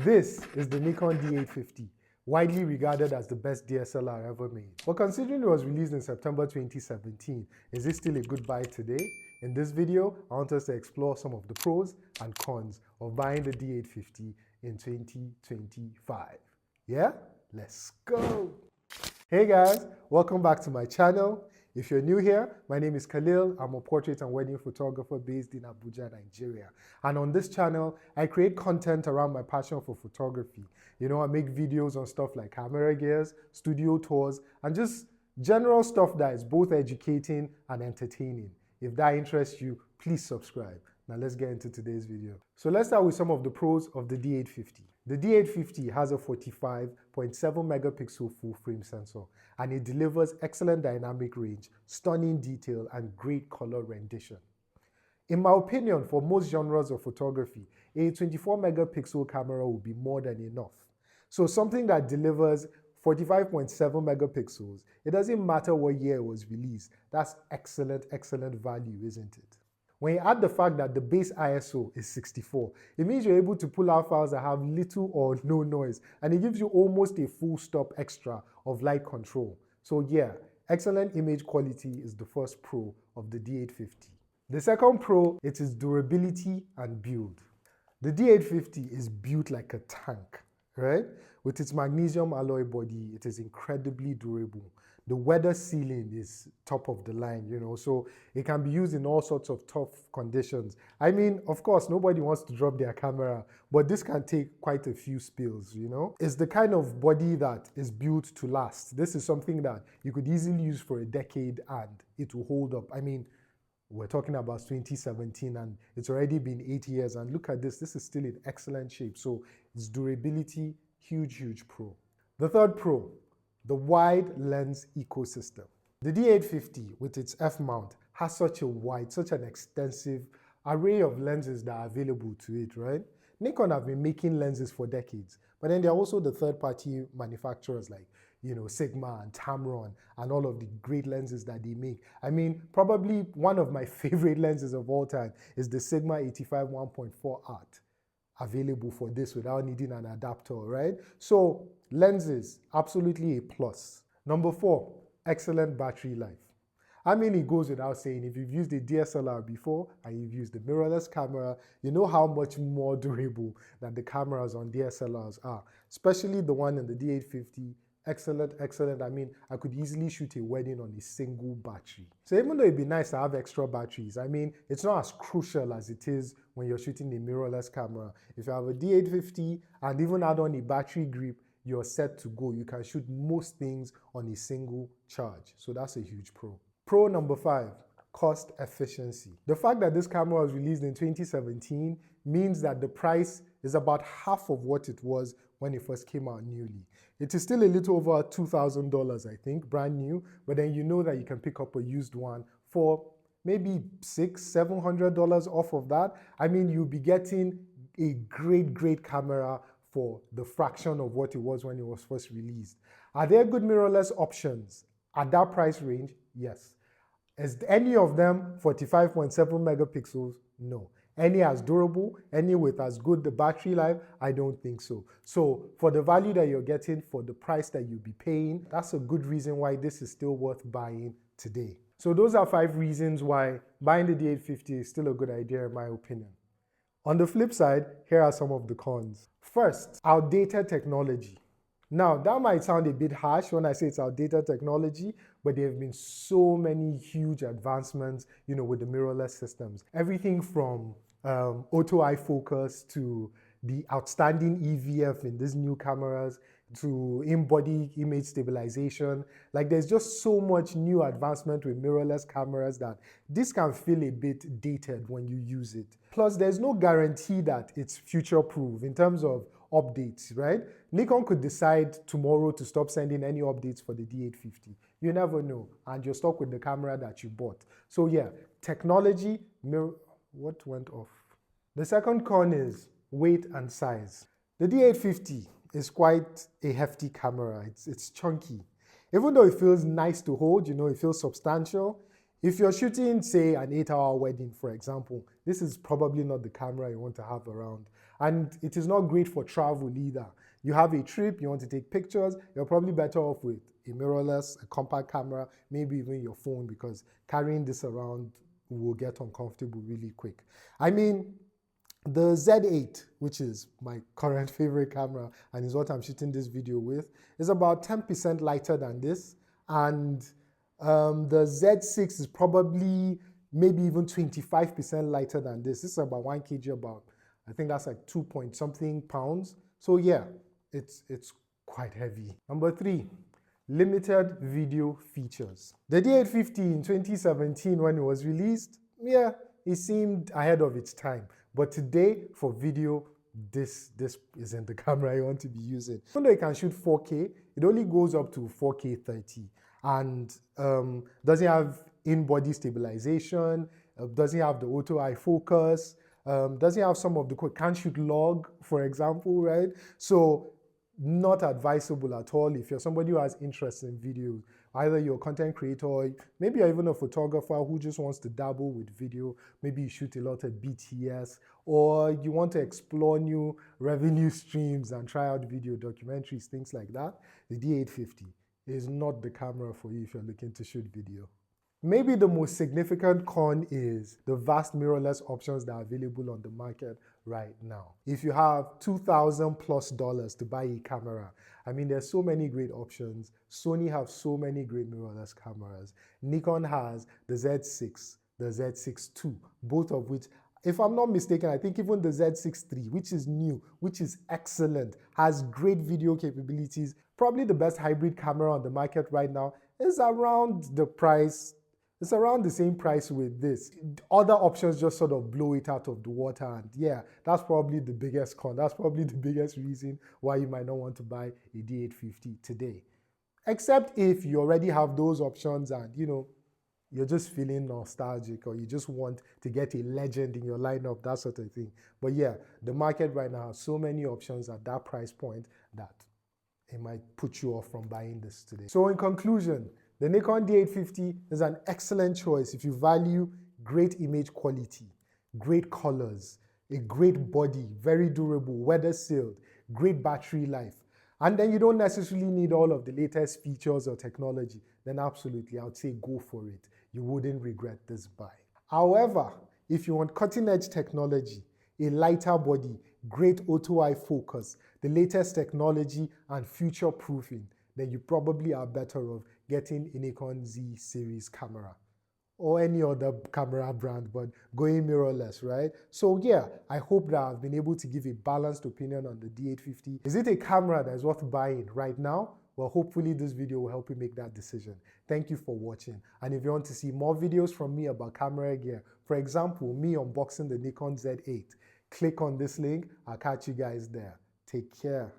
This is the Nikon D850, widely regarded as the best DSLR ever made. But considering it was released in September 2017, is it still a good buy today? In this video, I want us to explore some of the pros and cons of buying the D850 in 2025. Yeah? Let's go! Hey guys, welcome back to my channel. If you're new here, my name is Khalil. I'm a portrait and wedding photographer based in Abuja, Nigeria. And on this channel, I create content around my passion for photography. You know, I make videos on stuff like camera gears, studio tours, and just general stuff that is both educating and entertaining. If that interests you, please subscribe. Now let's get into today's video. So let's start with some of the pros of the D850. The D850 has a 45.7 megapixel full frame sensor, and it delivers excellent dynamic range, stunning detail, and great color rendition. In my opinion, for most genres of photography, a 24 megapixel camera will be more than enough. So something that delivers 45.7 megapixels, it doesn't matter what year it was released. That's excellent value, isn't it? When you add the fact that the base ISO is 64, it means you're able to pull out files that have little or no noise, and it gives you almost a full stop extra of light control. So yeah, excellent image quality is the first pro of the D850. The second pro, it is durability and build. The D850 is built like a tank, right? With its magnesium alloy body, it is incredibly durable. The weather sealing is top of the line, you know, so it can be used in all sorts of tough conditions. I mean, of course, nobody wants to drop their camera, but this can take quite a few spills, you know. It's the kind of body that is built to last. This is something that you could easily use for a decade and it will hold up. I mean, we're talking about 2017 and it's already been 8 years, and look at this is still in excellent shape. So its durability, huge pro. The third pro, the wide lens ecosystem. The D850 with its F-mount has such an extensive array of lenses that are available to it, right? Nikon have been making lenses for decades, but then there are also the third-party manufacturers like, you know, Sigma and Tamron and all of the great lenses that they make. I mean, probably one of my favorite lenses of all time is the Sigma 85 1.4 Art, available for this without needing an adapter, right? So lenses, absolutely a plus. Number 4, excellent battery life. I mean, it goes without saying, if you've used a DSLR before and you've used the mirrorless camera, you know how much more durable that the cameras on DSLRs are, especially the one in the D850. Excellent. I mean, I could easily shoot a wedding on a single battery. So even though it'd be nice to have extra batteries, I mean, it's not as crucial as it is when you're shooting a mirrorless camera. If you have a D850 and even add on a battery grip, you're set to go. You can shoot most things on a single charge. So that's a huge pro. Pro number 5, cost efficiency. The fact that this camera was released in 2017 means that the price is about half of what it was when it first came out newly. It is still a little over $2,000, I think, brand new, but then you know that you can pick up a used one for maybe $600-700 off of that. I mean, you'll be getting a great camera for the fraction of what it was when it was first released. Are there good mirrorless options at that price range? Yes. Is any of them 45.7 megapixels? No. Any as durable, any with as good the battery life? I don't think so. So for the value that you're getting, for the price that you'll be paying, that's a good reason why this is still worth buying today. So those are 5 reasons why buying the D850 is still a good idea in my opinion. On the flip side, here are some of the cons. First, outdated technology. Now, that might sound a bit harsh when I say it's outdated technology, but there have been so many huge advancements, you know, with the mirrorless systems. Everything from auto eye focus to the outstanding EVF in these new cameras to in-body image stabilization. Like, there's just so much new advancement with mirrorless cameras that this can feel a bit dated when you use it. Plus, there's no guarantee that it's future-proof in terms of updates, right? Nikon could decide tomorrow to stop sending any updates for the D850. You never know, and you're stuck with the camera that you bought. So yeah, technology, what went off? The second con is weight and size. The D850 is quite a hefty camera. It's chunky. Even though it feels nice to hold, you know, it feels substantial, If you're shooting, say, an 8-hour wedding, for example, this is probably not the camera you want to have around. And it is not great for travel either. You have a trip, you want to take pictures, you're probably better off with a mirrorless, a compact camera, maybe even your phone, because carrying this around will get uncomfortable really quick. I mean, the Z8, which is my current favorite camera and is what I'm shooting this video with, is about 10% lighter than this. And the Z6 is probably maybe even 25% lighter than this. This is about 1 kg, about, I think that's like 2 point something pounds. So yeah, it's quite heavy. Number 3, limited video features. The D850 in 2017, when it was released, yeah, it seemed ahead of its time. But today, for video, this isn't the camera you want to be using. Even though it can shoot 4K, it only goes up to 4K 30 and doesn't have in-body stabilization, doesn't have the auto eye focus, doesn't have some of the code, can't shoot log, for example, right? So not advisable at all if you're somebody who has interest in videos. Either you're a content creator, or maybe you're even a photographer who just wants to dabble with video. Maybe you shoot a lot of BTS, or you want to explore new revenue streams and try out video documentaries, things like that. The D850 is not the camera for you if you're looking to shoot video. Maybe the most significant con is the vast mirrorless options that are available on the market right now. If you have $2,000+ to buy a camera, I mean, there's so many great options. Sony have so many great mirrorless cameras. Nikon has the Z6, the Z6 II, both of which, if I'm not mistaken, I think even the Z6 III, which is new, which is excellent, has great video capabilities. Probably the best hybrid camera on the market right now is around the price. It's around the same price with this. Other options just sort of blow it out of the water, and yeah, that's probably the biggest con. That's probably the biggest reason why you might not want to buy a D850 today. Except if you already have those options and, you know, you're just feeling nostalgic, or you just want to get a legend in your lineup, that sort of thing. But yeah, the market right now has so many options at that price point that it might put you off from buying this today. So in conclusion, the Nikon D850 is an excellent choice if you value great image quality, great colors, a great body, very durable, weather sealed, great battery life, and then you don't necessarily need all of the latest features or technology, then absolutely, I would say go for it. You wouldn't regret this buy. However, if you want cutting edge technology, a lighter body, great auto eye focus, the latest technology and future proofing, then you probably are better off getting a Nikon Z series camera or any other camera brand, but going mirrorless, right? So yeah, I hope that I've been able to give a balanced opinion on the D850. Is it a camera that is worth buying right now? Well, hopefully this video will help you make that decision. Thank you for watching. And if you want to see more videos from me about camera gear, for example, me unboxing the Nikon Z8, click on this link. I'll catch you guys there. Take care.